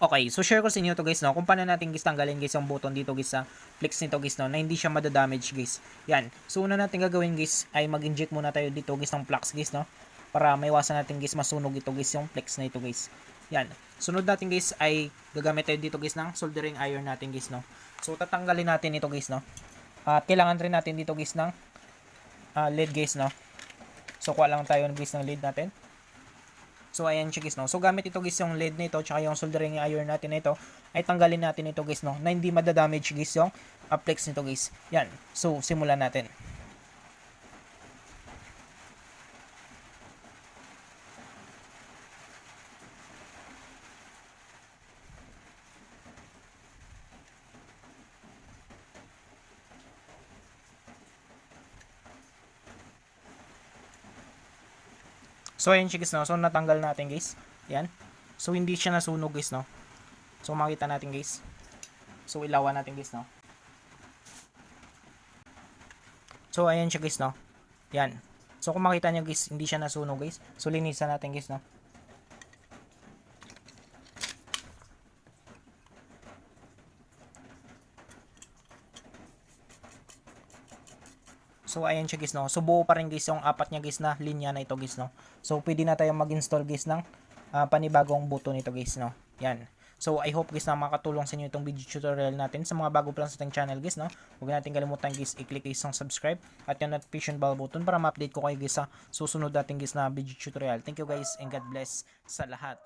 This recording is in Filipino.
Okay, so share ko sa inyo to guys, no, kung paano natin guys tanggalin guys yung button dito guys sa flex nito guys, no, na hindi siya madadamage guys. Yan. So una natin gagawin guys ay mag-inject muna tayo dito guys ng flux guys, no, para maiwasan natin guys masunog ito guys yung flex na ito guys. Yan. Sunod natin guys ay gagamit tayo dito guys ng soldering iron natin guys, no. So tatanggalin natin ito guys, no. At kailangan rin natin dito guys ng lead guys, no. So kuha lang tayo guys ng lead natin. So ayan siya guys, no. So gamit ito guys yung lead nito tsaka yung soldering iron natin nito ay tanggalin natin ito guys, no, na hindi madadamage guys yung flex nito guys. Yan. So simulan natin. So ayan siya guys, no. So natanggal natin guys. Yan. So hindi siya nasunog guys, no. So makita natin guys. So ilawan natin guys, no. So ayan siya guys, no. Yan. So kung makita niyo guys, hindi siya nasunog guys. So linisan natin guys, no. So ayan siya guys, no. So buo pa rin guys yung apat niya guys na linya na ito guys, no. So pwede na tayong mag-install guys ng panibagong button nito guys, no. Yan. So I hope guys na makatulong sa inyo itong video tutorial natin. Sa mga bago pa lang sa ating channel guys, no, huwag natin kalimutan guys i-click guys ang subscribe at yung notification bell button para ma-update ko kayo guys sa susunod natin guys na video tutorial. Thank you guys and God bless sa lahat.